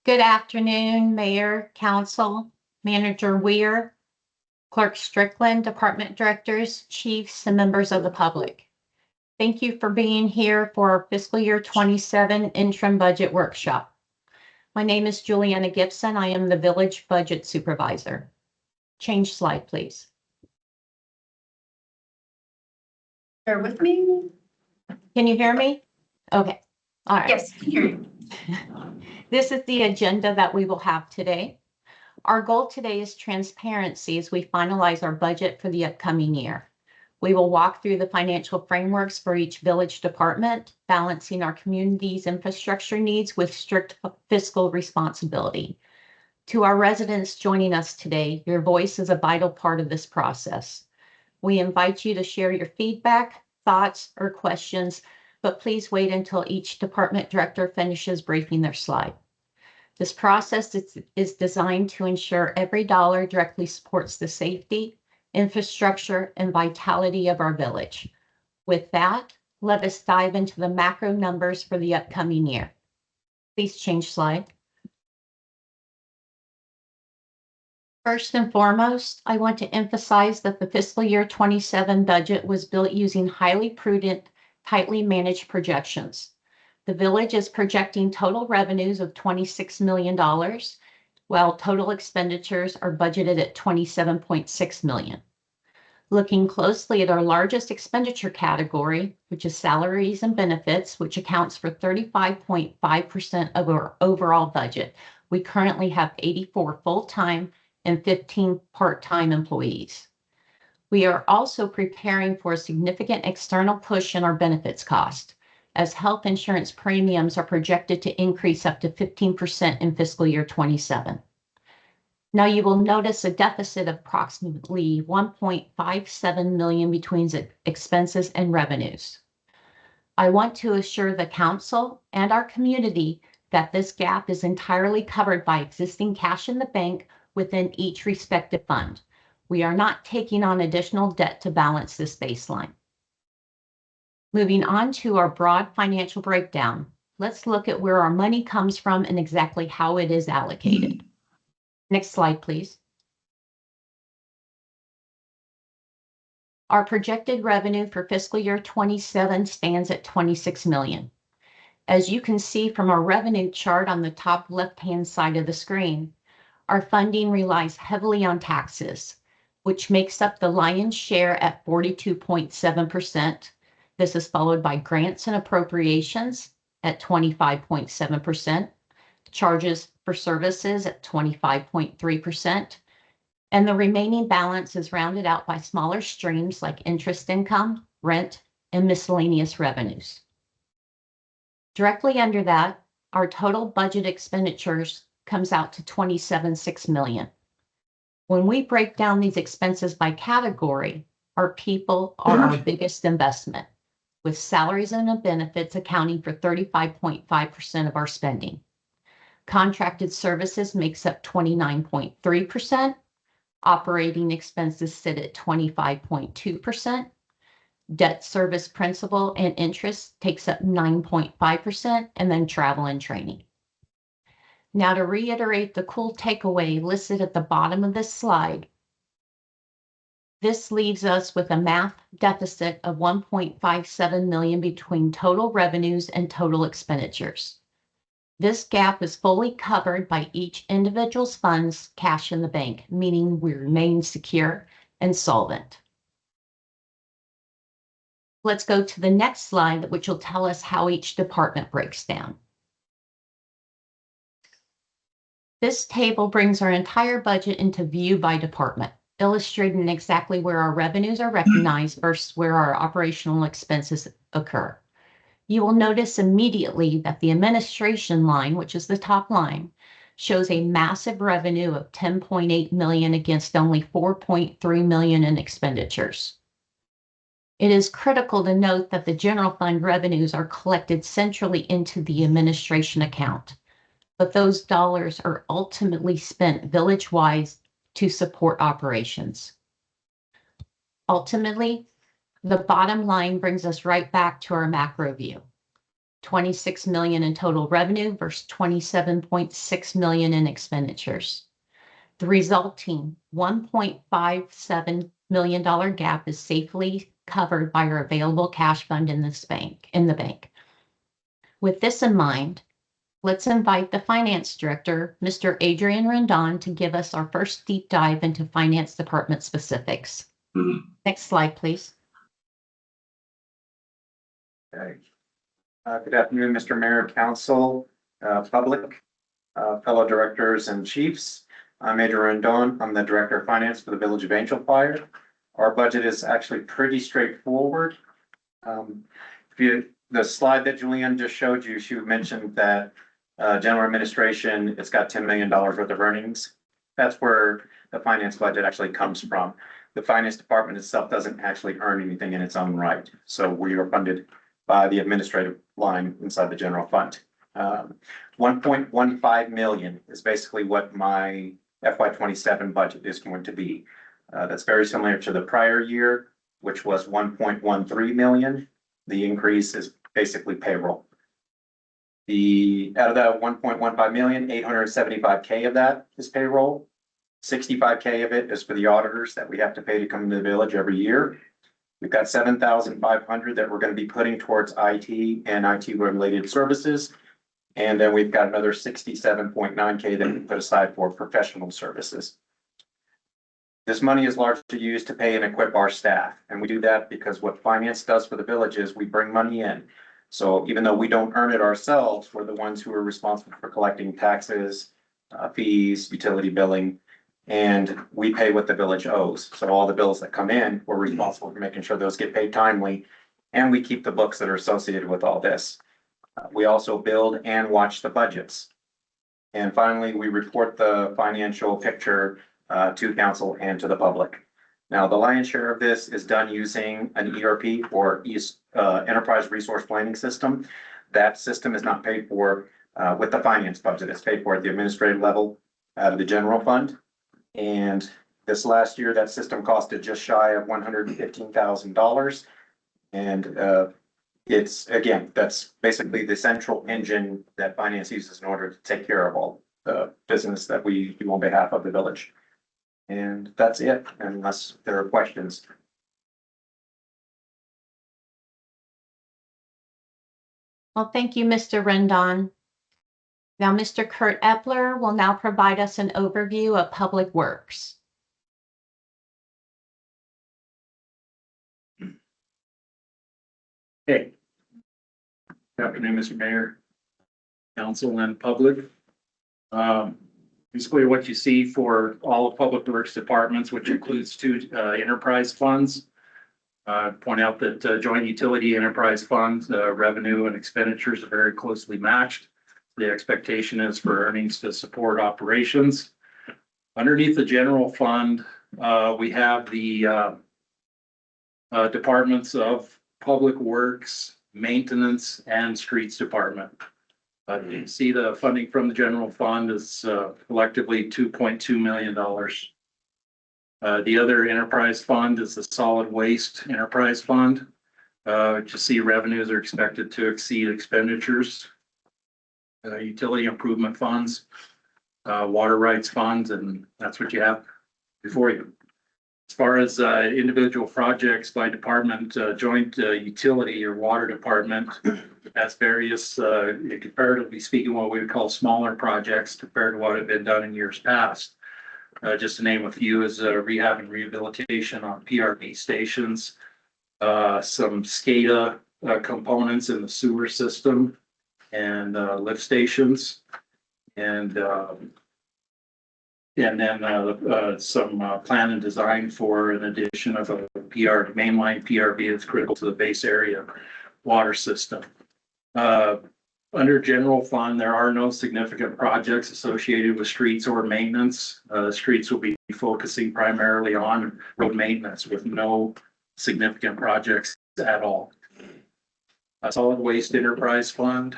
Good afternoon, Mayor, Council, Manager Weir, Clerk Strickland, Department Directors, Chiefs, and members of the public. Thank you for being here for our fiscal year 27 interim budget workshop. My name is Juliana Gibson. I am the Village Budget Supervisor. Change slide, please. Bear with me. Can you hear me? Okay. All right. Yes, I can hear you. This is the agenda that we will have today. Our goal today is transparency as we finalize our budget for the upcoming year. We will walk through the financial frameworks for each village department, balancing our community's infrastructure needs with strict fiscal responsibility. To our residents joining us today, your voice is a vital part of this process. We invite you to share your feedback, thoughts, or questions, but please wait until each department director finishes briefing their slide. This process is designed to ensure every dollar directly supports the safety, infrastructure, and vitality of our village. With that, let us dive into the macro numbers for the upcoming year. Please change slide. First and foremost, I want to emphasize that the fiscal year 27 budget was built using highly prudent, tightly managed projections. The village is projecting total revenues of $26 million, while total expenditures are budgeted at $27.6 million. Looking closely at our largest expenditure category, which is salaries and benefits, which accounts for 35.5% of our overall budget, we currently have 84 full-time and 15 part-time employees. We are also preparing for a significant external push in our benefits cost, as health insurance premiums are projected to increase up to 15% in fiscal year 27. Now you will notice a deficit of approximately $1.57 million between expenses and revenues. I want to assure the council and our community that this gap is entirely covered by existing cash in the bank within each respective fund. We are not taking on additional debt to balance this baseline. Moving on to our broad financial breakdown, let's look at where our money comes from and exactly how it is allocated. Next slide, please. Our projected revenue for fiscal year 27 stands at $26 million. As you can see from our revenue chart on the top left-hand side of the screen, our funding relies heavily on taxes, which makes up the lion's share at 42.7%. This is followed by grants and appropriations at 25.7%, charges for services at 25.3%, and the remaining balance is rounded out by smaller streams like interest income, rent, and miscellaneous revenues. Directly under that, our total budget expenditures comes out to $27.6 million. When we break down these expenses by category, our people are our biggest investment, with salaries and benefits accounting for 35.5% of our spending. Contracted services makes up 29.3%. Operating expenses sit at 25.2%. Debt service principal and interest takes up 9.5%, and then travel and training. Now to reiterate the cool takeaway listed at the bottom of this slide, this leaves us with a math deficit of $1.57 million between total revenues and total expenditures. This gap is fully covered by each individual's funds cash in the bank, meaning we remain secure and solvent. Let's go to the next slide, which will tell us how each department breaks down. This table brings our entire budget into view by department, illustrating exactly where our revenues are recognized versus where our operational expenses occur. You will notice immediately that the administration line, which is the top line, shows a massive revenue of $10.8 million against only $4.3 million in expenditures. It is critical to note that the general fund revenues are collected centrally into the administration account, but those dollars are ultimately spent village-wide to support operations. Ultimately, the bottom line brings us right back to our macro view. $26 million in total revenue versus $27.6 million in expenditures. The resulting $1.57 million gap is safely covered by our available cash fund in the bank. With this in mind, let's invite the Finance Director, Mr. Adrian Rendon, to give us our first deep dive into Finance Department specifics. Next slide, please. Okay. Good afternoon, Mr. Mayor, Council, public, fellow directors and chiefs. I'm Adrian Rendon. I'm the Director of Finance for the Village of Angel Fire. Our budget is actually pretty straightforward. The slide that Julianne just showed you, she mentioned that general administration, it's got $10 million worth of earnings. That's where the finance budget actually comes from. The finance department itself doesn't actually earn anything in its own right. So we are funded by the administrative line inside the general fund. 1.15 million is basically what my FY27 budget is going to be. That's very similar to the prior year, which was 1.13 million. The increase is basically payroll. Out of that 1.15 million, 875K of that is payroll. 65K of it is for the auditors that we have to pay to come into the village every year. We've got 7,500 that we're going to be putting towards IT and IT related services. And then we've got another 67.9K that we put aside for professional services. This money is largely used to pay and equip our staff. And we do that because what finance does for the village is we bring money in. So even though we don't earn it ourselves, we're the ones who are responsible for collecting taxes, fees, utility billing, and we pay what the village owes. So all the bills that come in, we're responsible for making sure those get paid timely. And we keep the books that are associated with all this. We also build and watch the budgets. And finally, we report the financial picture to council and to the public. Now, the lion's share of this is done using an ERP or Enterprise Resource Planning System. That system is not paid for with the finance budget. It's paid for at the administrative level out of the general fund. And this last year, that system costed just shy of $115,000. And it's, again, that's basically the central engine that finance uses in order to take care of all the business that we do on behalf of the village. And that's it, unless there are questions. Well, thank you, Mr. Rendon. Now, Mr. Kurt Epler will now provide us an overview of Public Works. Hey. Good afternoon, Mr. Mayor, Council and public. Basically what you see for all of Public Works departments, which includes two enterprise funds. Point out that joint utility enterprise funds, revenue and expenditures are very closely matched. The expectation is for earnings to support operations. Underneath the general fund, we have the departments of Public Works, Maintenance, and Streets Department. You can see the funding from the general fund is collectively $2.2 million. The other enterprise fund is the Solid Waste Enterprise Fund. You see revenues are expected to exceed expenditures. Utility improvement funds, water rights funds, and that's what you have before you. As far as individual projects by department, joint utility or water department has various, comparatively speaking, what we would call smaller projects compared to what had been done in years past. Just to name a few is rehab and rehabilitation on PRB stations, some SCADA components in the sewer system, and lift stations, and then some plan and design for an addition of a mainline PRB that's critical to the base area water system. Under general fund, there are no significant projects associated with streets or maintenance. Streets will be focusing primarily on road maintenance with no significant projects at all. A Solid Waste Enterprise Fund.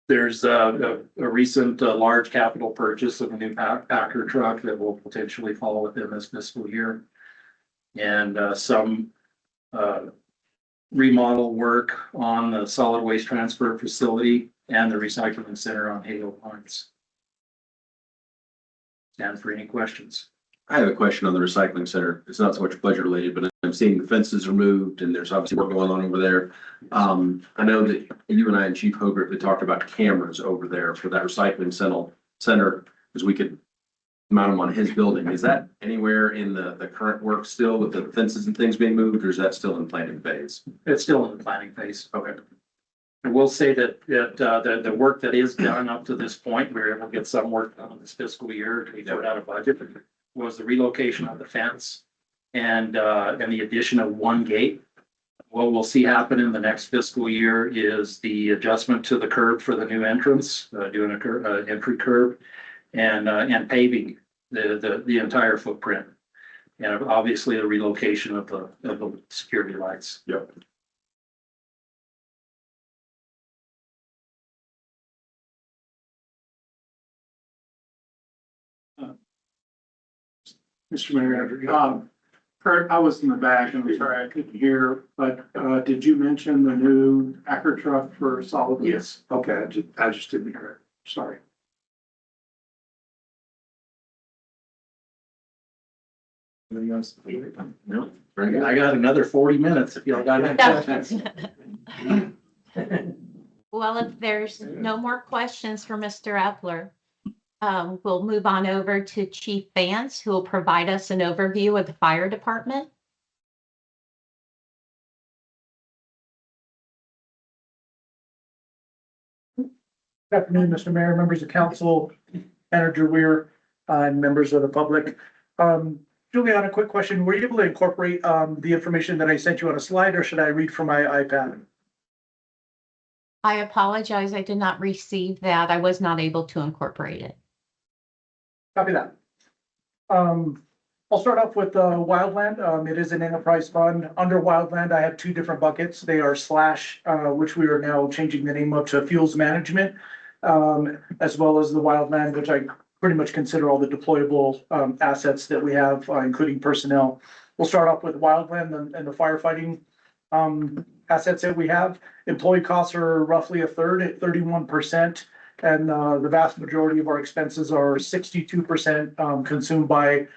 There's a recent large capital purchase of a new Packer truck that will potentially fall within this fiscal year. And some remodel work on the solid waste transfer facility and the recycling center on Halo Pines. Stand for any questions. I have a question on the recycling center. It's not so much budget related, but I'm seeing the fences removed and there's obviously work going on over there. I know that you and I and Chief Hogart, we talked about cameras over there for that recycling center, because we could mount them on his building. Is that anywhere in the current work still with the fences and things being moved, or is that still in planning phase? It's still in the planning phase. Okay. I will say that the work that is done up to this point, we were able to get some work done this fiscal year to be put out of budget, was the relocation of the fence and the addition of one gate. What we'll see happen in the next fiscal year is the adjustment to the curb for the new entrance, doing a entry curb and paving the entire footprint. And obviously the relocation of the security lights. Yep. Mr. Mayor, Kurt, I was in the back and I'm sorry I couldn't hear, but did you mention the new Acker truck for solid waste? Yes. Okay, I just didn't hear it. Sorry. Anything else? No. Very good. I got another 40 minutes if y'all got any questions. Well, if there's no more questions for Mr. Epler, we'll move on over to Chief Vance, who will provide us an overview of the fire department. Good afternoon, Mr. Mayor, members of council, Manager Weir, and members of the public. Juliana, a quick question. Were you able to incorporate the information that I sent you on a slide, or should I read from my iPad? I apologize, I did not receive that. I was not able to incorporate it. Copy that. I'll start off with Wildland. It is an enterprise fund. Under Wildland, I have two different buckets. They are slash, which we are now changing the name of to fuels management, as well as the Wildland, which I pretty much consider all the deployable assets that we have, including personnel. We'll start off with Wildland and the firefighting assets that we have. Employee costs are roughly a third at 31%. And the vast majority of our expenses are 62% consumed by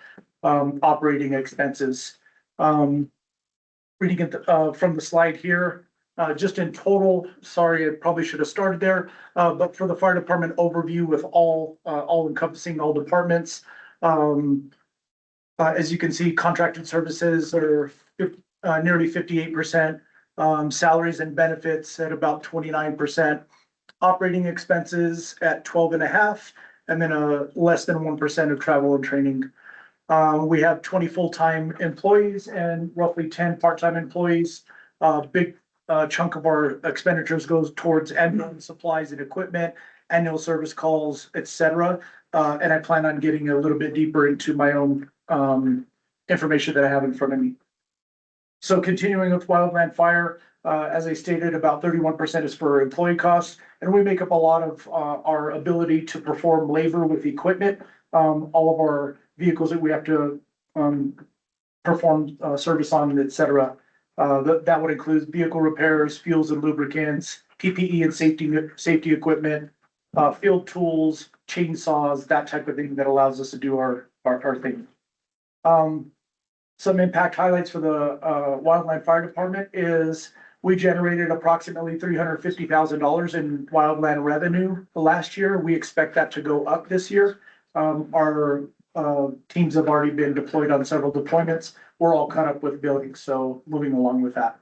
operating expenses. Reading it from the slide here, just in total, sorry, I probably should have started there, but for the fire department overview with all encompassing all departments, as you can see, contracted services are nearly 58%, salaries and benefits at about 29%. Operating expenses at 12.5%, and then less than 1% of travel and training. We have 20 full-time employees and roughly 10 part-time employees. Big chunk of our expenditures goes towards ambulance supplies and equipment, annual service calls, etc. And I plan on getting a little bit deeper into my own information that I have in front of me. So continuing with Wildland Fire, as I stated, about 31% is for employee costs, and we make up a lot of our ability to perform labor with equipment. All of our vehicles that we have to perform service on, etc. That would include vehicle repairs, fuels and lubricants, PPE and safety equipment, field tools, chainsaws, that type of thing that allows us to do our thing. Some impact highlights for the Wildland Fire Department is we generated approximately $350,000 in wildland revenue last year. We expect that to go up this year. Our teams have already been deployed on several deployments. We're all caught up with billing, so moving along with that.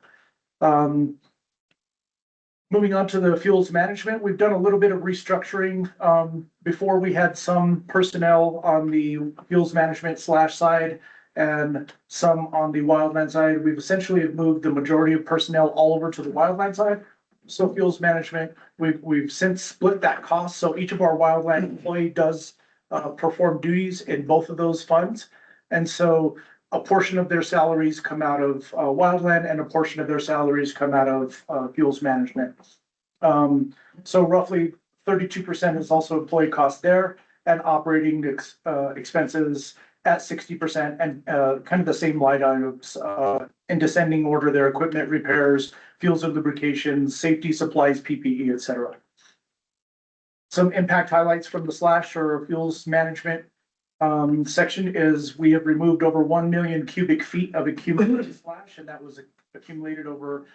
Moving on to the fuels management, we've done a little bit of restructuring. Before we had some personnel on the fuels management side and some on the wildland side. We've essentially moved the majority of personnel all over to the wildland side. So fuels management, we've since split that cost. So each of our wildland employee does perform duties in both of those funds. And so a portion of their salaries come out of wildland and a portion of their salaries come out of fuels management. So roughly 32% is also employee cost there, and operating expenses at 60%, and kind of the same line items in descending order there: equipment repairs, fuels and lubrications, safety supplies, PPE, et cetera. Some impact highlights from the slash or fuels management section is we have removed over 1 million cubic feet of accumulated slash, and that was accumulated over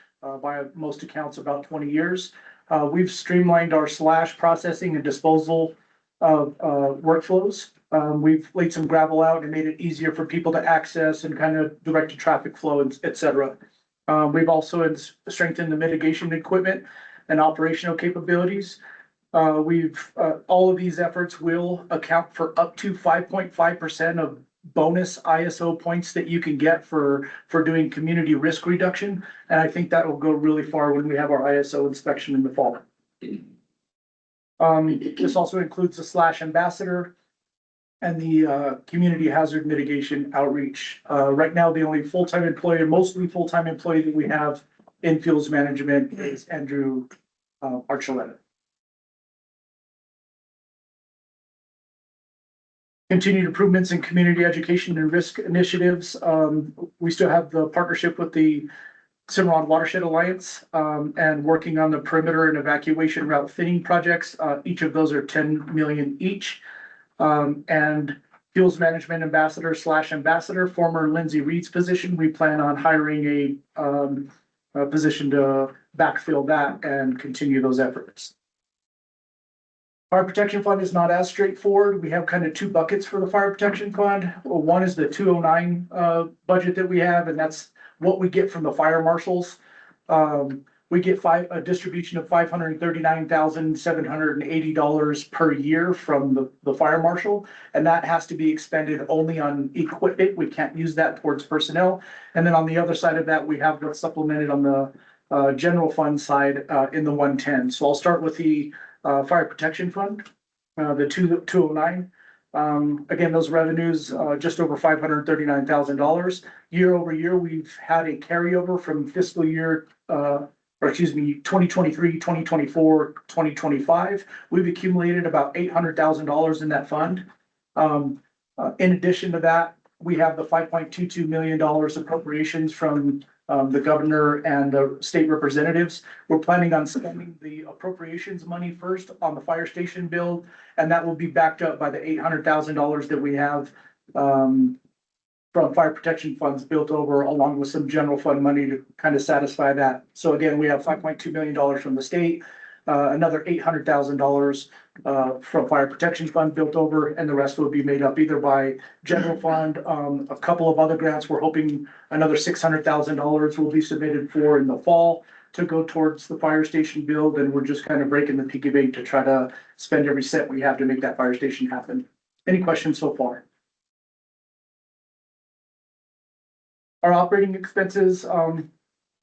by most accounts about 20 years. We've streamlined our slash processing and disposal of workflows. We've laid some gravel out and made it easier for people to access and kind of direct the traffic flow, et cetera. We've also strengthened the mitigation equipment and operational capabilities. All of these efforts will account for up to 5.5% of bonus ISO points that you can get for doing community risk reduction. And I think that will go really far when we have our ISO inspection in the fall. This also includes the slash ambassador and the community hazard mitigation outreach. Right now, the only full-time employee, mostly full-time employee that we have in fuels management is Andrew Archuleta. Continued improvements in community education and risk initiatives. We still have the partnership with the Cimarron Watershed Alliance and working on the perimeter and evacuation route thinning projects. Each of those are 10 million each. And fuels management ambassador slash ambassador, former Lindsay Reed's position. We plan on hiring a position to backfill that and continue those efforts. Fire protection fund is not as straightforward. We have kind of two buckets for the fire protection fund. One is the 209 budget that we have, and that's what we get from the fire marshals. We get a distribution of $539,780 per year from the fire marshal, and that has to be expended only on equipment. We can't use that towards personnel. And then on the other side of that, we have what's supplemented on the general fund side in the 110. So I'll start with the fire protection fund, the 209. Again, those revenues, just over $539,000. Year over year, we've had a carryover from fiscal year, 2023, 2024, 2025. We've accumulated about $800,000 in that fund. In addition to that, we have the $5.22 million appropriations from the governor and the state representatives. We're planning on spending the appropriations money first on the fire station build, and that will be backed up by the $800,000 that we have from fire protection funds built over, along with some general fund money to kind of satisfy that. So again, we have $5.2 million from the state, another $800,000 from fire protection fund built over, and the rest will be made up either by general fund. A couple of other grants, we're hoping another $600,000 will be submitted for in the fall to go towards the fire station build, and we're just kind of breaking the piggy bank to try to spend every cent we have to make that fire station happen. Any questions so far? Our operating expenses, for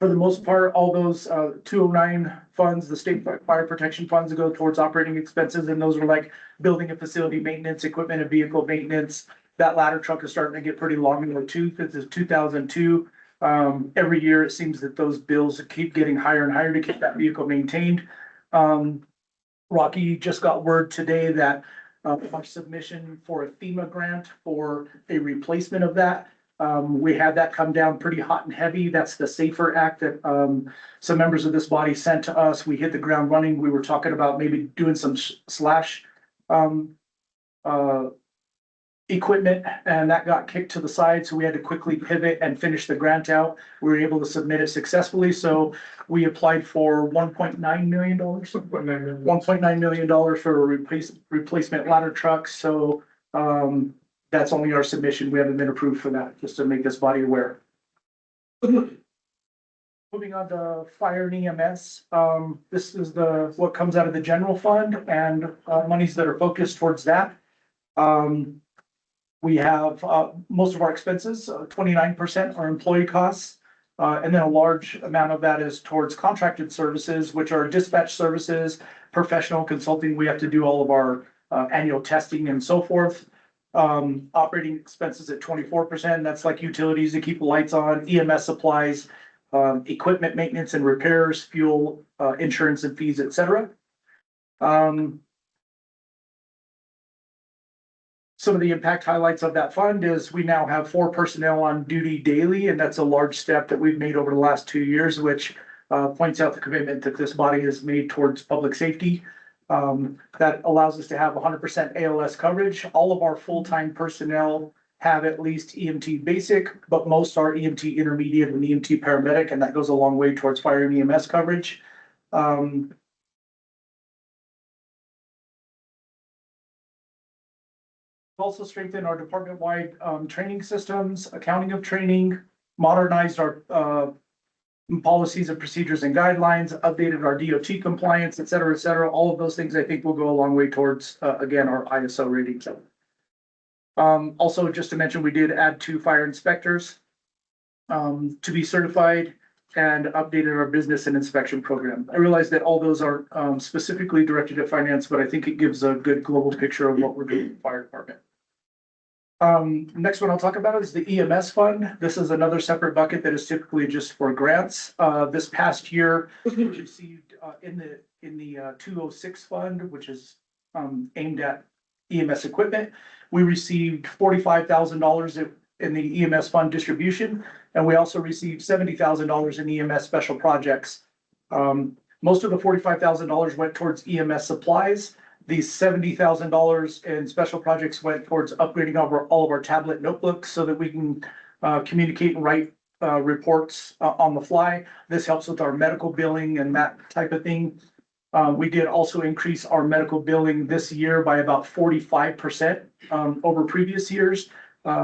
the most part, all those 209 funds, the state fire protection funds go towards operating expenses, and those are like building and facility maintenance, equipment and vehicle maintenance. That ladder truck is starting to get pretty long in the tooth. This is 2002. Every year it seems that those bills keep getting higher and higher to keep that vehicle maintained. Rocky just got word today that our submission for a FEMA grant for a replacement of that. We had that come down pretty hot and heavy. That's the SAFER Act that some members of this body sent to us. We hit the ground running. We were talking about maybe doing some slash equipment, and that got kicked to the side. So we had to quickly pivot and finish the grant out. We were able to submit it successfully. So we applied for $1.9 million, $1.9 million for a replacement ladder truck. So that's only our submission. We haven't been approved for that, just to make this body aware. Moving on to fire and EMS. This is what comes out of the general fund and monies that are focused towards that. We have most of our expenses, 29% are employee costs. And then a large amount of that is towards contracted services, which are dispatch services, professional consulting. We have to do all of our annual testing and so forth. Operating expenses at 24%. That's like utilities to keep the lights on, EMS supplies, equipment maintenance and repairs, fuel, insurance and fees, etc. Some of the impact highlights of that fund is we now have 4 personnel on duty daily, and that's a large step that we've made over the last 2 years, which points out the commitment that this body has made towards public safety. That allows us to have 100% ALS coverage. All of our full-time personnel have at least EMT basic, but most are EMT intermediate and EMT paramedic, and that goes a long way towards fire and EMS coverage. Also strengthened our department-wide training systems, accounting of training, modernized our policies and procedures and guidelines, updated our DOT compliance, et cetera, et cetera. All of those things I think will go a long way towards, again, our ISO rating. Also, just to mention, we did add 2 fire inspectors to be certified and updated our business and inspection program. I realize that all those are specifically directed at finance, but I think it gives a good global picture of what we're doing in the fire department. Next one I'll talk about is the EMS fund. This is another separate bucket that is typically just for grants. This past year, we received in the 206 fund, which is aimed at EMS equipment. We received $45,000 in the EMS fund distribution, and we also received $70,000 in EMS special projects. Most of the $45,000 went towards EMS supplies. These $70,000 in special projects went towards upgrading all of our tablet notebooks so that we can communicate and write reports on the fly. This helps with our medical billing and that type of thing. We did also increase our medical billing this year by about 45% over previous years.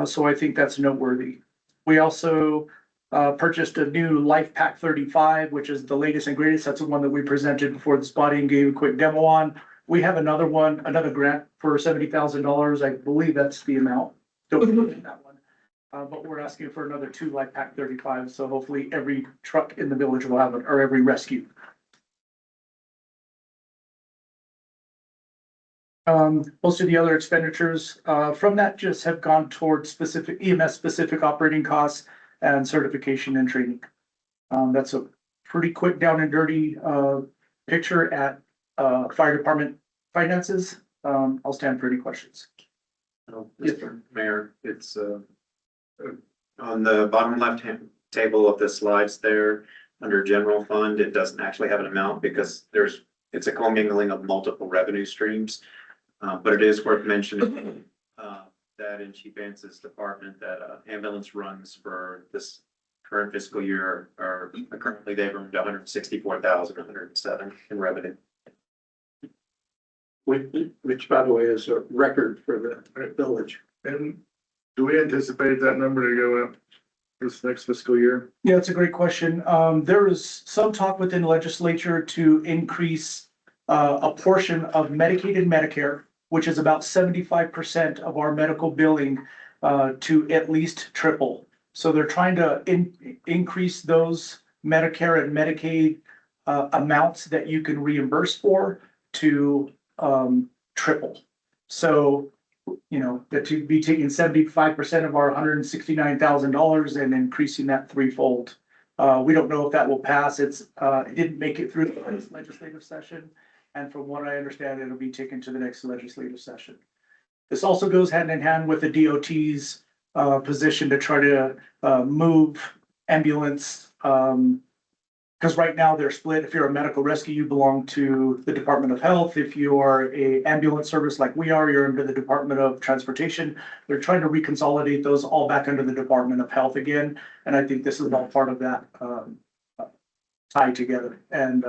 So I think that's noteworthy. We also purchased a new Life Pack 35, which is the latest and greatest. That's the one that we presented before this body and gave a quick demo on. We have another one, another grant for $70,000. I believe that's the amount. Don't forget that one. But we're asking for another 2 Life Pack 35. So hopefully every truck in the village will have it, or every rescue. Most of the other expenditures from that just have gone towards specific EMS specific operating costs and certification and training. That's a pretty quick down and dirty picture at fire department finances. I'll stand for any questions. Mr. Mayor, it's on the bottom left-hand table of the slides there, under general fund, it doesn't actually have an amount because it's a commingling of multiple revenue streams. But it is worth mentioning that in Chief Vance's department, that ambulance runs for this current fiscal year are currently they've earned $164,107 in revenue. Which by the way is a record for the village. And do we anticipate that number to go up this next fiscal year? Yeah, it's a great question. There is some talk within the legislature to increase a portion of Medicaid and Medicare, which is about 75% of our medical billing, to at least triple. So they're trying to increase those Medicare and Medicaid amounts that you can reimburse for to triple. So, you know, that you'd be taking 75% of our $169,000 and increasing that threefold. We don't know if that will pass. It didn't make it through the legislative session. And from what I understand, it'll be taken to the next legislative session. This also goes hand in hand with the DOT's position to try to move ambulance, because right now they're split. If you're a medical rescue, you belong to the Department of Health. If you are a ambulance service like we are, you're under the Department of Transportation. They're trying to reconsolidate those all back under the Department of Health again. And I think this is all part of that tie together. And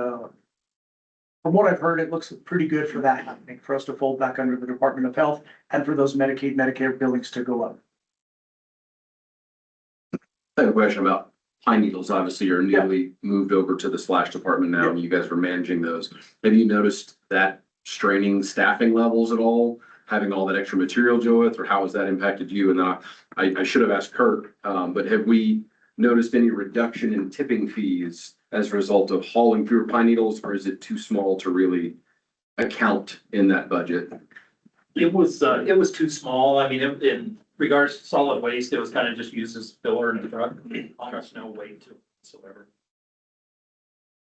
from what I've heard, it looks pretty good for that happening, for us to fold back under the Department of Health and for those Medicaid, Medicare billings to go up. I have a question about Pine Needles. Obviously, you're newly moved over to the Slash department now, and you guys were managing those. Have you noticed that straining staffing levels at all, having all that extra material to deal with, or how has that impacted you? And then I should have asked Kurt, but have we noticed any reduction in tipping fees as a result of hauling through Pine Needles, or is it too small to really account in that budget? It was too small. I mean, in regards to solid waste, it was kind of just used as filler in the truck. Almost no weight to it whatsoever.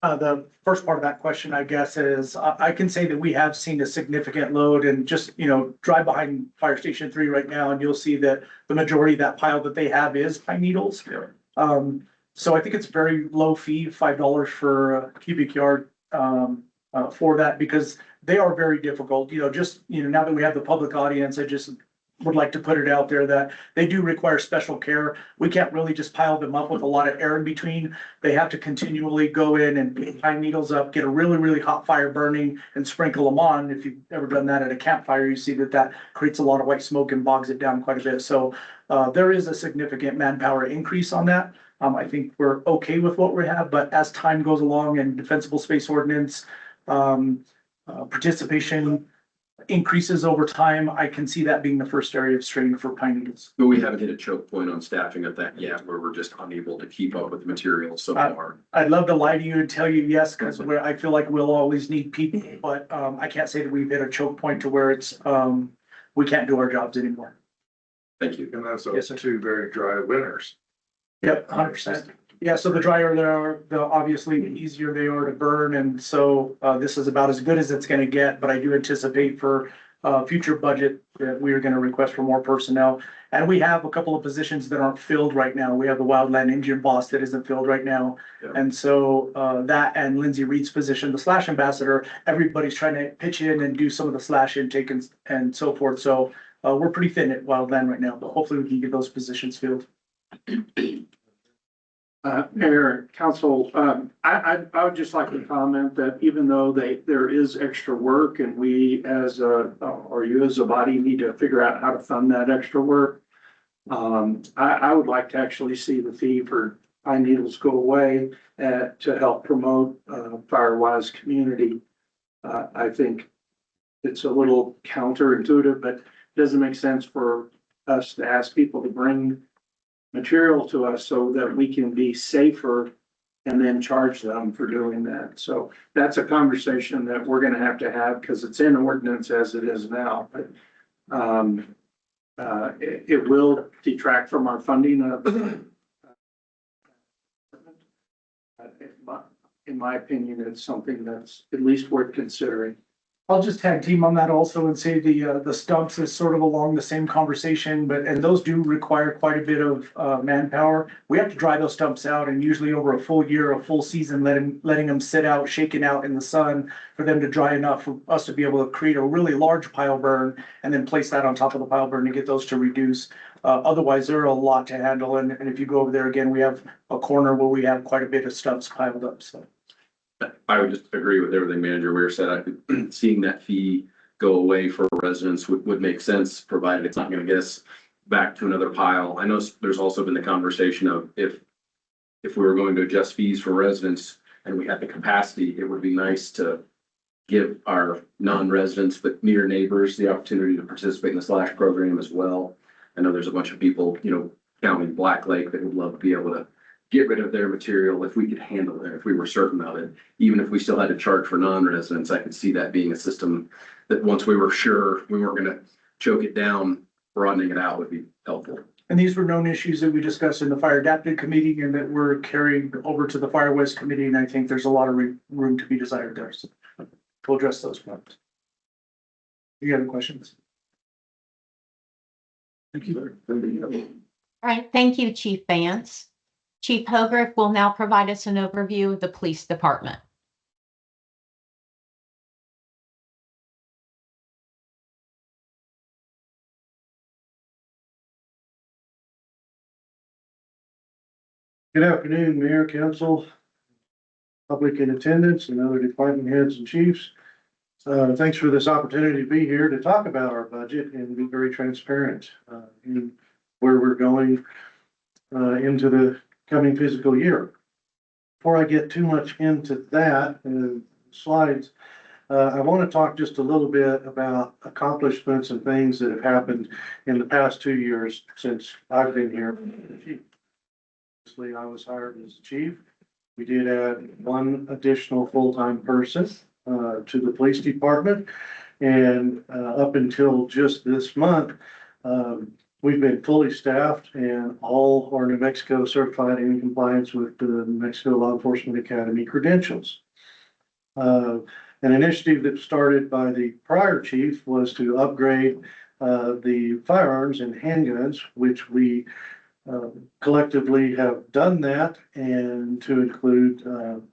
The first part of that question, I guess, is I can say that we have seen a significant load and just, drive behind Fire Station 3 right now and you'll see that the majority of that pile that they have is pine needles. So I think it's very low fee, $5 for a cubic yard, for that because they are very difficult, now that we have the public audience, I just would like to put it out there that they do require special care. We can't really just pile them up with a lot of air in between. They have to continually go in and pick pine needles up, get a really, really hot fire burning and sprinkle them on. If you've ever done that at a campfire, you see that creates a lot of white smoke and bogs it down quite a bit. So there is a significant manpower increase on that. I think we're okay with what we have, but as time goes along and defensible space ordinance, participation increases over time, I can see that being the first area of strain for pine needles. But we haven't hit a choke point on staffing at that yet, where we're just unable to keep up with the materials so far. I'd love to lie to you and tell you yes, because I feel like we'll always need people, but I can't say that we've hit a choke point to where it's we can't do our jobs anymore. Thank you. And that's Yes, sir. two very dry winters. Yep, 100%. Yeah, so the drier they are, obviously the easier they are to burn, and so this is about as good as it's gonna get, but I do anticipate for future budget that we are gonna request for more personnel. And we have a couple of positions that aren't filled right now. We have the wildland engine boss that isn't filled right now. Yeah. And so that and Lindsay Reed's position, the slash ambassador, everybody's trying to pitch in and do some of the slash intake and so forth. So we're pretty thin at wildland right now, but hopefully we can get those positions filled. Mayor, council, I would just like to comment that even though there is extra work and we as or you as a body need to figure out how to fund that extra work. I would like to actually see the fee for pine needles go away to help promote Firewise community. I think it's a little counterintuitive, but it doesn't make sense for us to ask people to bring material to us so that we can be safer and then charge them for doing that. So that's a conversation that we're gonna have to have because it's in ordinance as it is now. But it will detract from our funding of in my opinion, it's something that's at least worth considering. I'll just tag team on that also and say the stumps is sort of along the same conversation, and those do require quite a bit of manpower. We have to dry those stumps out and usually over a full year, a full season, letting them sit out, shaken out in the sun for them to dry enough for us to be able to create a really large pile burn and then place that on top of the pile burn to get those to reduce. Otherwise, they're a lot to handle. And if you go over there again, we have a corner where we have quite a bit of stumps piled up, so. I would just agree with everything Manager Weir said. Seeing that fee go away for residents would make sense, provided it's not gonna get us back to another pile. I know there's also been the conversation of if we were going to adjust fees for residents and we had the capacity, it would be nice to give our non-residents but near neighbors the opportunity to participate in the slash program as well. I know there's a bunch of people, counting Black Lake that would love to be able to get rid of their material if we could handle it, if we were certain of it. Even if we still had to charge for non-residents, I could see that being a system that once we were sure we weren't gonna choke it down, broadening it out would be helpful. And these were known issues that we discussed in the fire adaptive committee and that we're carrying over to the Fire West committee. And I think there's a lot of room to be desired there. So we'll address those points. You have any questions? Thank you. All right, thank you, Chief Vance. Chief Hogriff will now provide us an overview of the police department. Good afternoon, Mayor, Council, public in attendance, and other department heads and chiefs. Thanks for this opportunity to be here to talk about our budget and be very transparent in where we're going into the coming fiscal year. Before I get too much into that slides, I want to talk just a little bit about accomplishments and things that have happened in the past 2 years since I've been here. Obviously, I was hired as chief. We did add one additional full-time person to the police department. And up until just this month, we've been fully staffed and all are New Mexico certified in compliance with the New Mexico Law Enforcement Academy credentials. An initiative that started by the prior chief was to upgrade the firearms and handguns, which we collectively have done that, and to include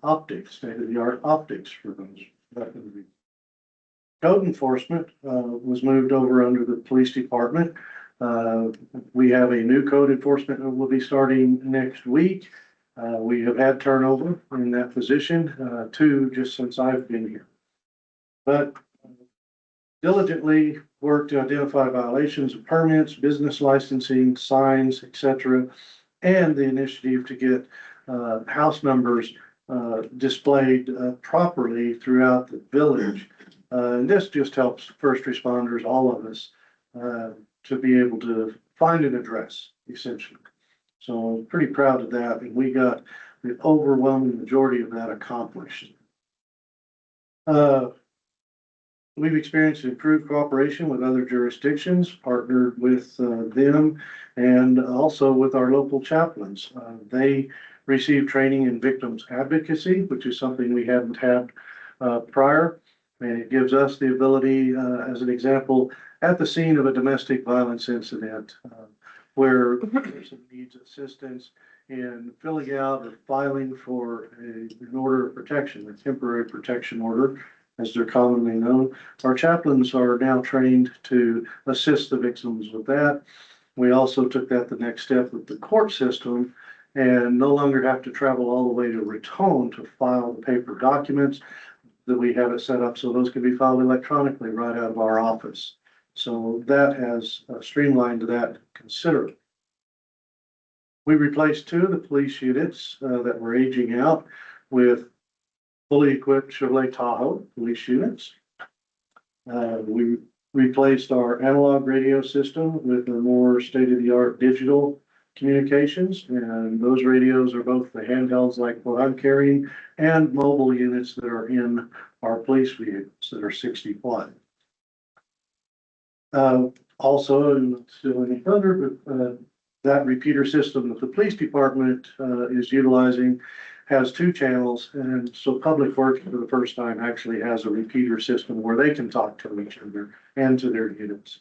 optics, state-of-the-art optics for those weaponry. Code enforcement was moved over under the police department. We have a new code enforcement that will be starting next week. We have had turnover in that position, too, just since I've been here. But diligently worked to identify violations of permits, business licensing, signs, etc., and the initiative to get house numbers displayed properly throughout the village. And this just helps first responders, all of us, to be able to find an address, essentially. So I'm pretty proud of that, and we got the overwhelming majority of that accomplished. We've experienced improved cooperation with other jurisdictions, partnered with them, and also with our local chaplains. They received training in victims advocacy, which is something we hadn't had prior. And it gives us the ability, as an example, at the scene of a domestic violence incident, where the person needs assistance in filling out or filing for an order of protection, a temporary protection order, as they're commonly known. Our chaplains are now trained to assist the victims with that. We also took that the next step with the court system and no longer have to travel all the way to Raton to file the paper documents, that we have it set up so those can be filed electronically right out of our office. So that has streamlined that considerably. We replaced 2 of the police units that were aging out with fully equipped Chevrolet Tahoe police units. We replaced our analog radio system with a more state-of-the-art digital communications, and those radios are both the handhelds like what I'm carrying and mobile units that are in our police vehicles that are 60 watt. Also, and still any further, but that repeater system that the police department is utilizing has 2 channels, and so Public Works for the first time actually has a repeater system where they can talk to each other and to their units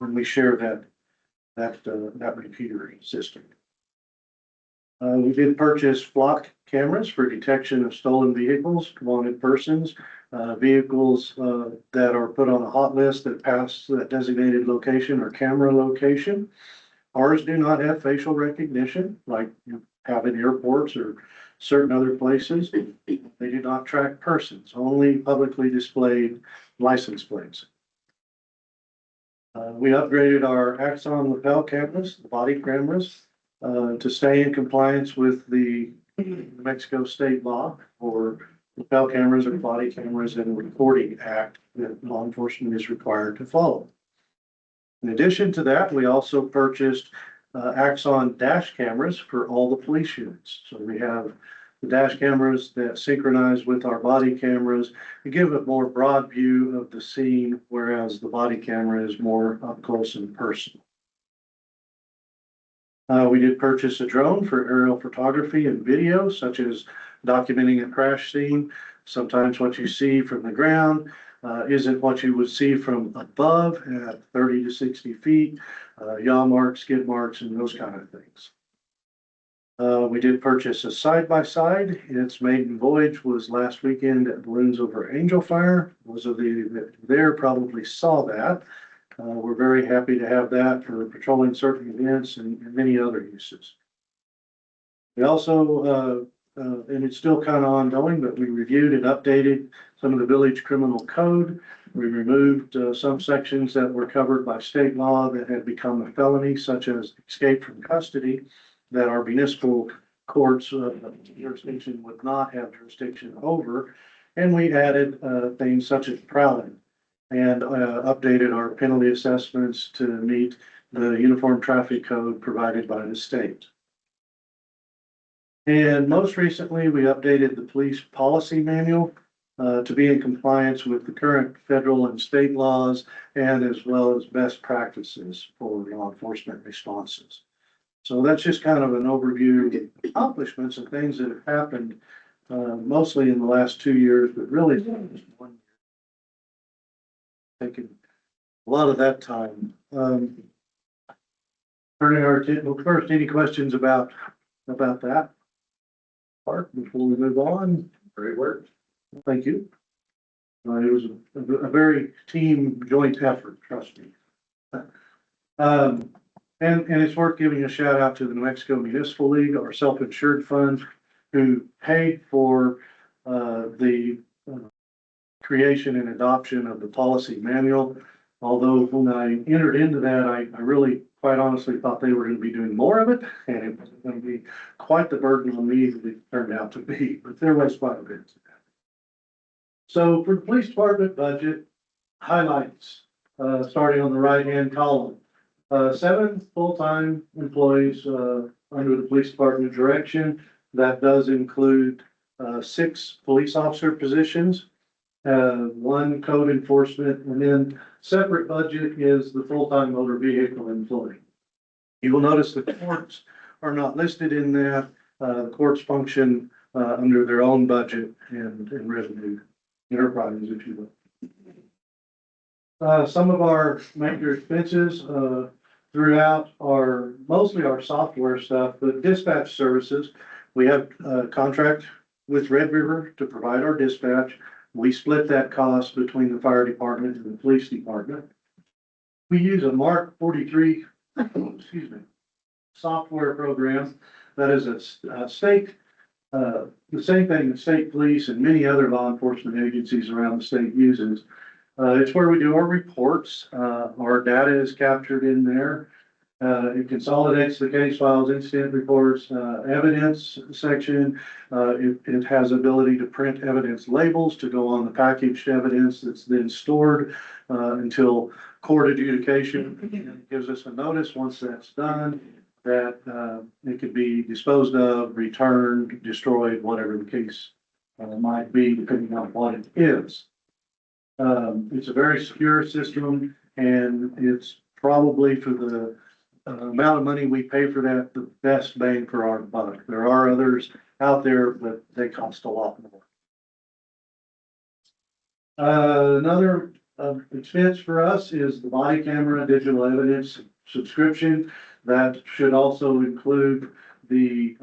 when we share that repeater system. We did purchase flock cameras for detection of stolen vehicles, wanted persons, vehicles that are put on a hot list that pass that designated location or camera location. Ours do not have facial recognition like you have in airports or certain other places. They do not track persons, only publicly displayed license plates. We upgraded our Axon lapel cameras, the body cameras, to stay in compliance with the New Mexico state law for lapel cameras or body cameras and recording act that law enforcement is required to follow. In addition to that, we also purchased Axon dash cameras for all the police units. So we have the dash cameras that synchronize with our body cameras to give a more broad view of the scene, whereas the body camera is more up close and personal. We did purchase a drone for aerial photography and video, such as documenting a crash scene. Sometimes what you see from the ground isn't what you would see from above at 30 to 60 feet, yaw marks, skid marks, and those kind of things. We did purchase a side-by-side. Its maiden voyage was last weekend at Balloons Over Angel Fire. Those of you that were there probably saw that. We're very happy to have that for patrolling certain events and many other uses. We also, and it's still kind of ongoing, but we reviewed and updated some of the village criminal code. We removed some sections that were covered by state law that had become a felony, such as escape from custody, that our municipal courts jurisdiction would not have jurisdiction over. And we added things such as prowling and updated our penalty assessments to meet the uniform traffic code provided by the state. And most recently, we updated the police policy manual. to be in compliance with the current federal and state laws and as well as best practices for law enforcement responses. So that's just kind of an overview of accomplishments and things that have happened, mostly in the last 2 years, but really just 1 year. Taking a lot of that time. Turning our attention, well, first, any questions about that part before we move on? Great work. Thank you. It was a very team joint effort, trust me. And it's worth giving a shout out to the New Mexico Municipal League, our self-insured fund, who paid for the creation and adoption of the policy manual. Although when I entered into that, I really, quite honestly, thought they were going to be doing more of it, and it was going to be quite the burden on me that it turned out to be, but there was quite a bit to that. So for the police department budget, highlights, starting on the right-hand column. 7 full-time employees, under the police department direction. That does include, 6 police officer positions, 1 code enforcement, and then separate budget is the full-time motor vehicle employee. You will notice the courts are not listed in that. The courts function, under their own budget and revenue enterprises, if you will. Some of our major expenses, throughout are mostly our software stuff, but dispatch services. We have a contract with Red River to provide our dispatch. We split that cost between the fire department and the police department. We use a Mark 43, excuse me, software program that is a state, the same thing the state police and many other law enforcement agencies around the state uses. It's where we do our reports. Our data is captured in there. It consolidates the case files, incident reports, evidence section. It has ability to print evidence labels to go on the packaged evidence that's then stored until court adjudication. It gives us a notice once that's done that it could be disposed of, returned, destroyed, whatever the case might be, depending on what it is. It's a very secure system, and it's probably for the amount of money we pay for that, the best bang for our buck. There are others out there, but they cost a lot more. Another expense for us is the body camera digital evidence subscription. That should also include the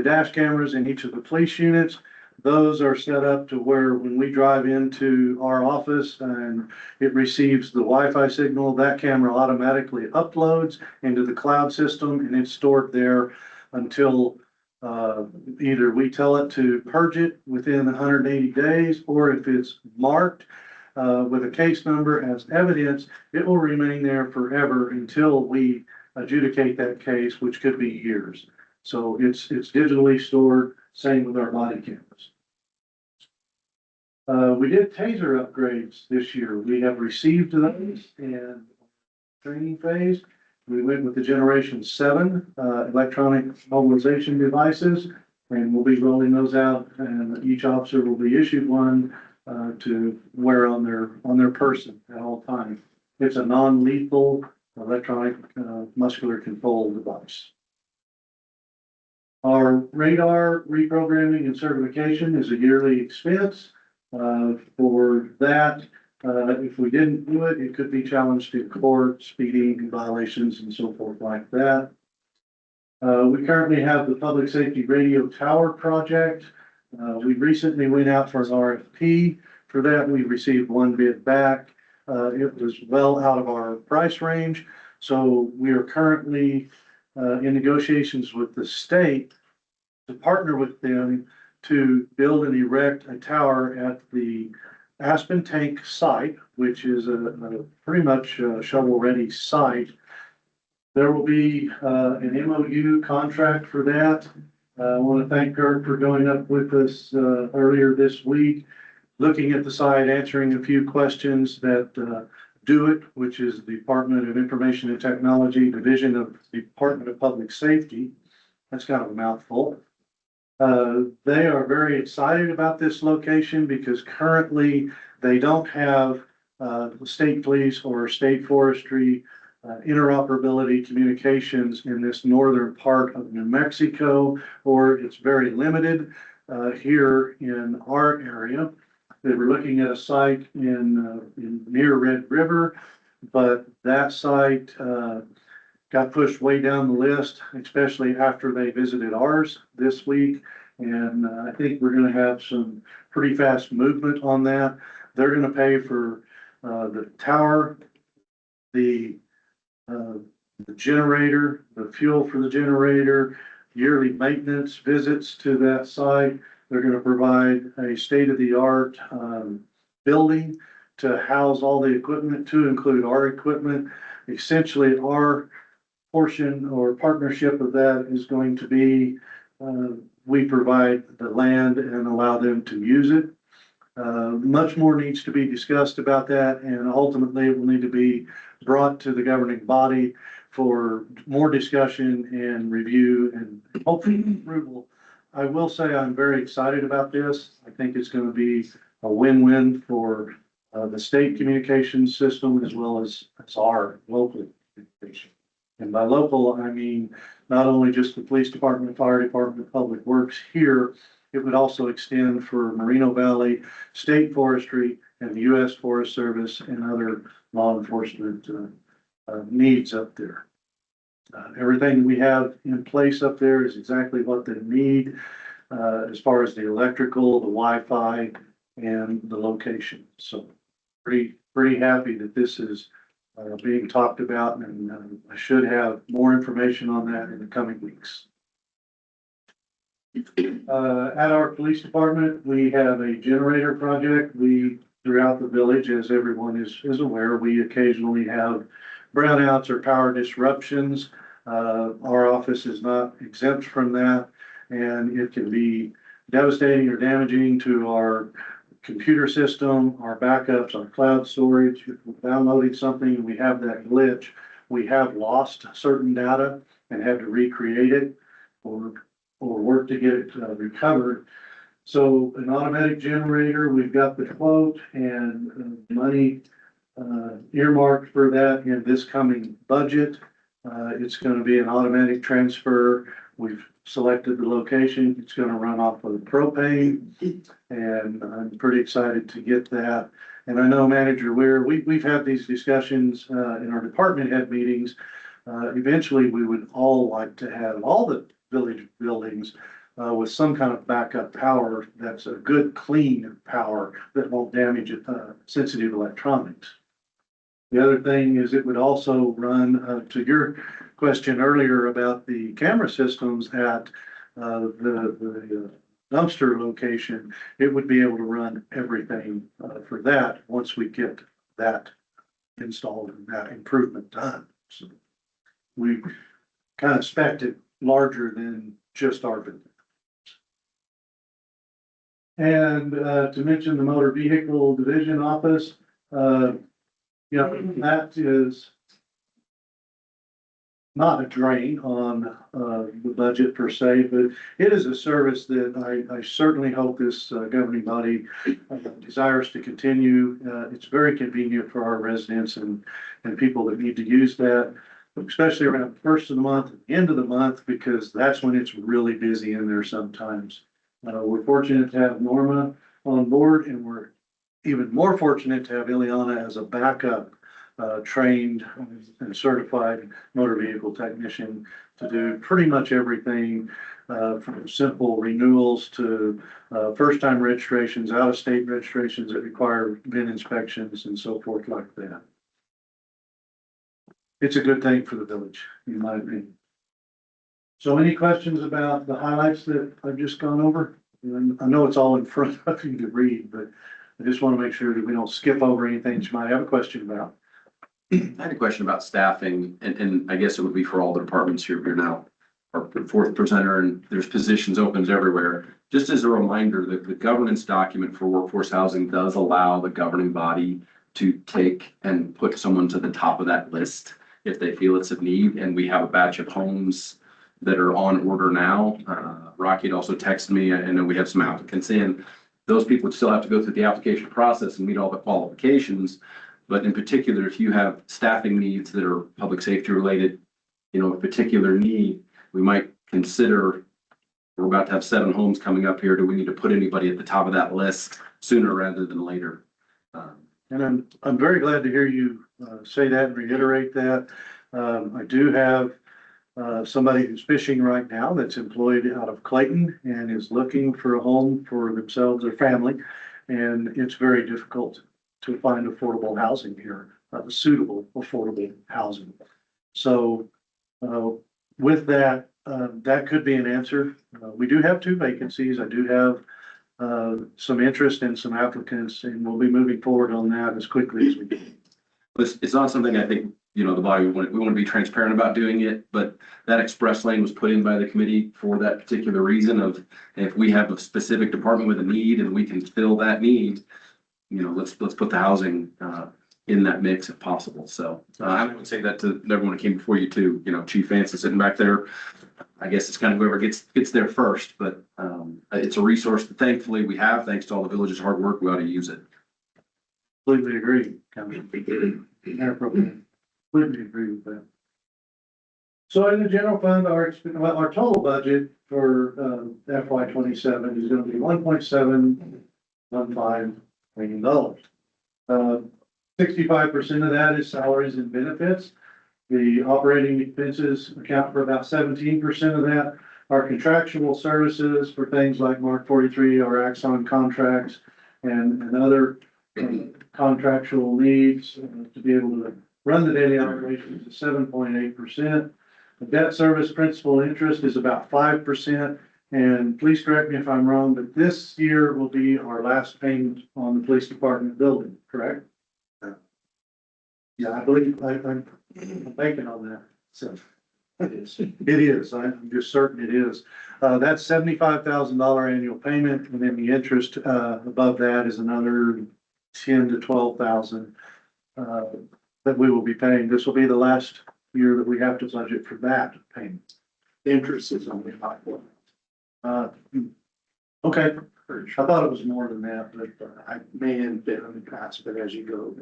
dash cameras in each of the police units. Those are set up to where when we drive into our office and it receives the Wi-Fi signal, that camera automatically uploads into the cloud system and it's stored there until either we tell it to purge it within 180 days, or if it's marked with a case number as evidence, it will remain there forever until we adjudicate that case, which could be years. So it's digitally stored. Same with our body cameras. We did taser upgrades this year. We have received those and training phase. We went with the Generation 7 electronic mobilization devices, and we'll be rolling those out, and each officer will be issued one to wear on their person at all times. It's a non-lethal electronic muscular control device. Our radar reprogramming and certification is a yearly expense. For that, if we didn't do it, it could be challenged in court, speeding violations and so forth like that. We currently have the public safety radio tower project. We recently went out for an RFP. For that, we received 1 bid back. It was well out of our price range. So we are currently in negotiations with the state to partner with them to build and erect a tower at the Aspen Tank site, which is a pretty much shovel-ready site. There will be an MOU contract for that. I want to thank Kirk for going up with us earlier this week, looking at the site, answering a few questions that DOIT, which is the Department of Information and Technology, Division of the Department of Public Safety. That's kind of a mouthful. They are very excited about this location because currently they don't have state police or state forestry interoperability communications in this northern part of New Mexico, or it's very limited here in our area. They were looking at a site in near Red River, but that site got pushed way down the list, especially after they visited ours this week. And I think we're gonna have some pretty fast movement on that. They're gonna pay for the tower, the generator, the fuel for the generator, yearly maintenance visits to that site. They're gonna provide a state-of-the-art building to house all the equipment, to include our equipment. Essentially, our portion or partnership of that is going to be, we provide the land and allow them to use it. Much more needs to be discussed about that, and ultimately it will need to be brought to the governing body for more discussion and review and hopefully approval. I will say I'm very excited about this. I think it's going to be a win-win for the state communications system as well as our local communication. And by local, I mean not only just the police department, fire department, public works here, it would also extend for Moreno Valley, state forestry, and the U.S. Forest Service and other law enforcement needs up there. Everything we have in place up there is exactly what they need as far as the electrical, the Wi-Fi, and the location. So pretty happy that this is being talked about, and I should have more information on that in the coming weeks. At our police department, we have a generator project. Throughout the village, as everyone is aware, we occasionally have brownouts or power disruptions. Our office is not exempt from that, and it can be devastating or damaging to our computer system, our backups, our cloud storage. If we're downloading something and we have that glitch, we have lost certain data and had to recreate it or work to get it recovered. So an automatic generator, we've got the quote and money earmarked for that in this coming budget. It's going to be an automatic transfer. We've selected the location. It's going to run off of propane, and I'm pretty excited to get that. And I know Manager Weir, we've had these discussions in our department head meetings. Eventually, we would all like to have all the village buildings with some kind of backup power that's a good, clean power that won't damage sensitive electronics. The other thing is it would also run, to your question earlier about the camera systems at the dumpster location, it would be able to run everything for that once we get that installed and that improvement done. So we kind of expect it larger than just our building. And to mention the motor vehicle division office, that is not a drain on the budget per se, but it is a service that I certainly hope this governing body desires to continue. It's very convenient for our residents and people that need to use that, especially around the first of the month, end of the month, because that's when it's really busy in there sometimes. We're fortunate to have Norma on board, and we're even more fortunate to have Ileana as a backup trained and certified motor vehicle technician to do pretty much everything from simple renewals to first-time registrations, out-of-state registrations that require VIN inspections and so forth like that. It's a good thing for the village, in my opinion. So any questions about the highlights that I've just gone over? And I know it's all in front of you to read, but I just want to make sure that we don't skip over anything that you might have a question about. I had a question about staffing, and I guess it would be for all the departments here now, our fourth presenter, and there's positions opens everywhere. Just as a reminder that the governance document for workforce housing does allow the governing body to take and put someone to the top of that list if they feel it's a need, and we have a batch of homes that are on order now. Rocky had also texted me, I know we have some applicants in. Those people would still have to go through the application process and meet all the qualifications. But in particular, if you have staffing needs that are public safety related, a particular need, we might consider, we're about to have 7 homes coming up here. Do we need to put anybody at the top of that list sooner rather than later? And I'm very glad to hear you say that and reiterate that. I do have somebody who's fishing right now that's employed out of Clayton and is looking for a home for themselves or family. And it's very difficult to find affordable housing here, suitable affordable housing. So with that, that could be an answer. We do have 2 vacancies. I do have some interest in some applicants, and we'll be moving forward on that as quickly as we can. It's not something I think, the body, we want to be transparent about doing it, but that express lane was put in by the committee for that particular reason of, if we have a specific department with a need and we can fill that need, let's put the housing in that mix if possible. So I would say that to everyone who came before you too, Chief Vance is sitting back there. I guess it's kind of whoever gets there first, but it's a resource that thankfully we have, thanks to all the village's hard work. We ought to use it. Completely agree. Mayor Pro Tem. Completely agree with that. So in the general fund, our total budget for FY 27 is going to be $1.715 million. 65% of that is salaries and benefits. The operating expenses account for about 17% of that. Our contractual services for things like Mark 43, our Axon contracts, and other contractual needs to be able to run the daily operations is 7.8%. The debt service principal interest is about 5%. And please correct me if I'm wrong, but this year will be our last payment on the police department building, correct? Yeah, I believe, I'm banking on that. So it is. It is. I'm just certain it is. That's $75,000 annual payment, and then the interest above that is another 10 to 12,000 that we will be paying. This will be the last year that we have to budget for that payment. The interest is only $5. Okay, I thought it was more than that, but I may have been in the past, but as you go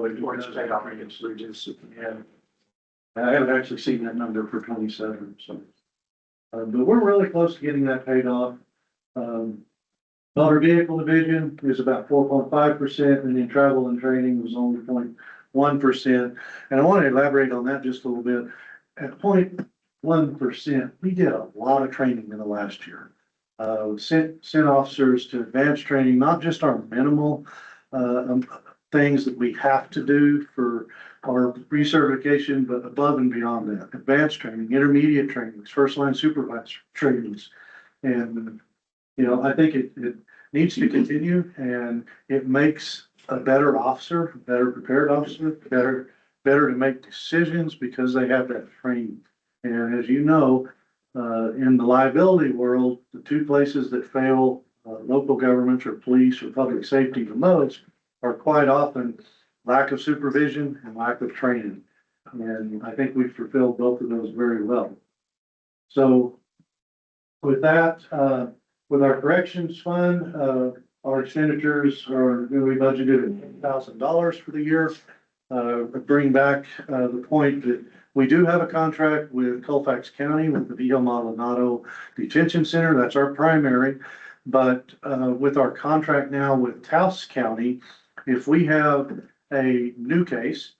it towards pay off, it's reduced. yeah. I haven't actually seen that number for 27, so. But we're really close to getting that paid off. Motor vehicle division is about 4.5%, and then travel and training was only 0.1%. And I want to elaborate on that just a little bit. At 0.1%, we did a lot of training in the last year. Sent officers to advanced training, not just our minimal things that we have to do for our recertification, but above and beyond that. Advanced training, intermediate trainings, first line supervisor trainings. And, I think it needs to continue, and it makes a better officer, a better prepared officer, better to make decisions because they have that training. And as you know, in the liability world, the 2 places that fail local governments or police or public safety the most are quite often lack of supervision and lack of training. And I think we've fulfilled both of those very well. So with that, with our corrections fund, our expenditures are going to be budgeted at $1,000 for the year. Bring back the point that we do have a contract with Colfax County with the Villa Maldonado Detention Center. That's our primary. But with our contract now with Taos County, if we have a new case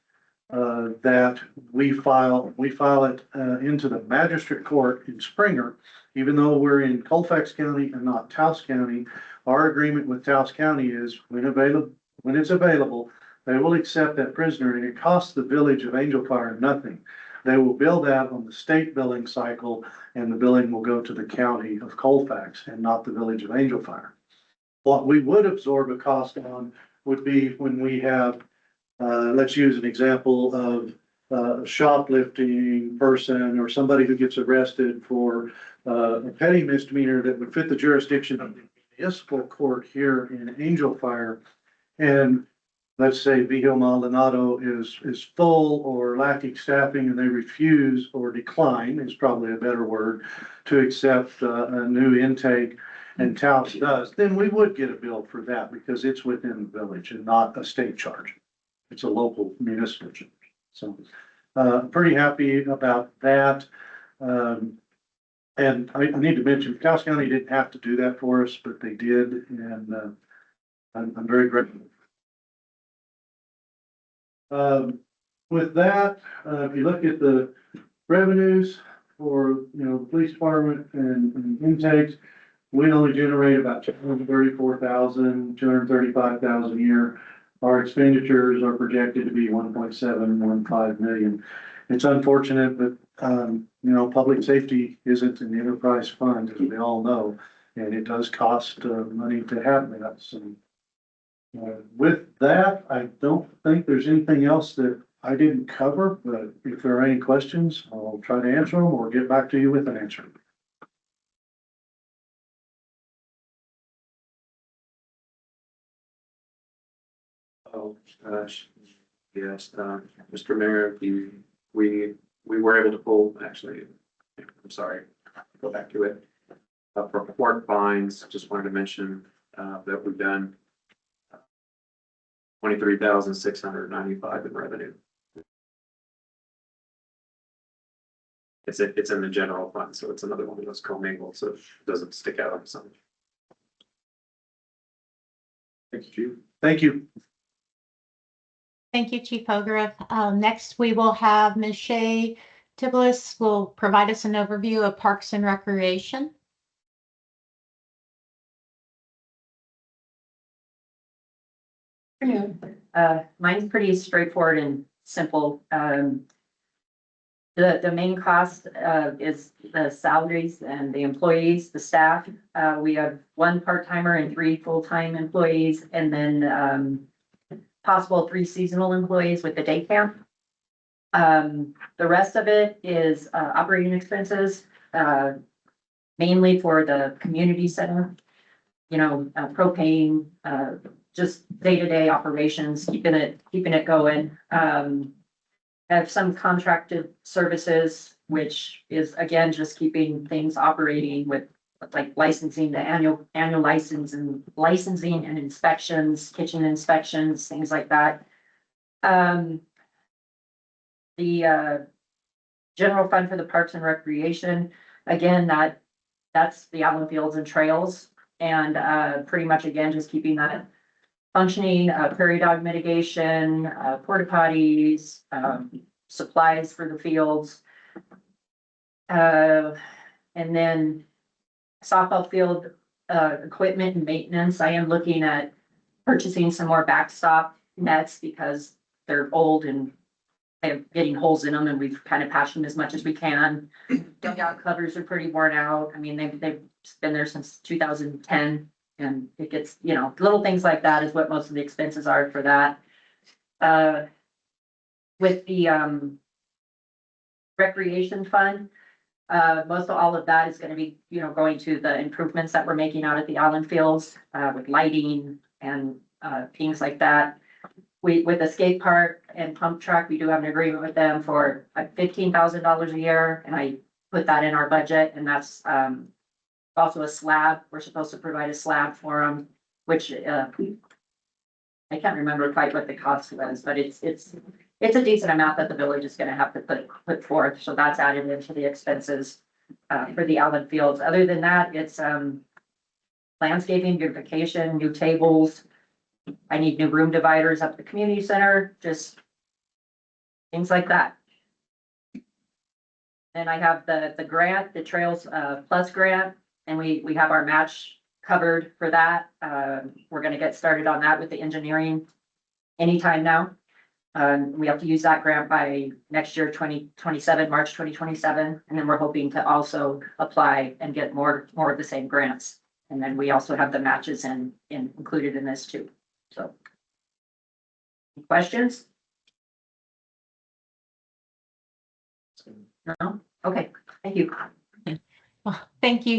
that we file it into the magistrate court in Springer, even though we're in Colfax County and not Taos County, our agreement with Taos County is when it's available, they will accept that prisoner, and it costs the village of Angel Fire nothing. They will bill that on the state billing cycle, and the billing will go to the county of Colfax and not the village of Angel Fire. What we would absorb a cost on would be when we have, let's use an example of a shoplifting person or somebody who gets arrested for a petty misdemeanor that would fit the jurisdiction of the municipal court here in Angel Fire. And let's say Vihil Maldonado is full or lacking staffing and they refuse or decline is probably a better word to accept a new intake and Taos does, then we would get a bill for that because it's within the village and not a state charge. It's a local municipal charge. So, pretty happy about that. And I need to mention, Taos County didn't have to do that for us, but they did, and, I'm very grateful. With that, if you look at the revenues for, the police department and intakes, we only generate about 234,000, 235,000 a year. Our expenditures are projected to be 1.715 million. It's unfortunate, but, public safety isn't an enterprise fund, as we all know, and it does cost money to have that. So, with that, I don't think there's anything else that I didn't cover, but if there are any questions, I'll try to answer them or get back to you with an answer. Oh, gosh, yes, Mr. Mayor, we were able to pull, actually, I'm sorry, go back to it. For court fines, just wanted to mention, that we've done 23,695 in revenue. It's in the general fund, so it's another one of those commingled, so it doesn't stick out on something. Thank you. Thank you. Thank you, Chief Hogarth. Next, we will have Ms. Shay Tiblis will provide us an overview of Parks and Recreation. Mine's pretty straightforward and simple. The main cost is the salaries and the employees, the staff. We have 1 part-timer and 3 full-time employees, and then possible 3 seasonal employees with the day camp. The rest of it is operating expenses, mainly for the community center. Propane, just day-to-day operations, keeping it going. Have some contracted services, which is again, just keeping things operating with like licensing, the annual licensing and inspections, kitchen inspections, things like that. The general fund for the Parks and Recreation, again, that's the Allen Fields and Trails, and pretty much again, just keeping that functioning, prairie dog mitigation, porta potties, supplies for the fields. And then softball field equipment and maintenance. I am looking at purchasing some more backstop nets because they're old and they're getting holes in them, and we've kind of patched them as much as we can. Dugout covers are pretty worn out. I mean, they've been there since 2010. And it gets, little things like that is what most of the expenses are for that. With the recreation fund, most of all of that is gonna be, going to the improvements that we're making out at the Allen Fields, with lighting and things like that. With the skate park and pump track, we do have an agreement with them for $15,000 a year, and I put that in our budget, and that's also a slab. We're supposed to provide a slab for them, which I can't remember quite what the cost was, but it's a decent amount that the village is gonna have to put forth. So that's added into the expenses for the Allen Fields. Other than that, it's landscaping, beautification, new tables. I need new room dividers up at the community center, just things like that. Then I have the grant, the Trails Plus grant. And we have our match covered for that. We're gonna get started on that with the engineering anytime now. We have to use that grant by next year, 2027, March 2027. And then we're hoping to also apply and get more of the same grants. And then we also have the matches included in this too. So, any questions? No? Okay, thank you. Well, thank you.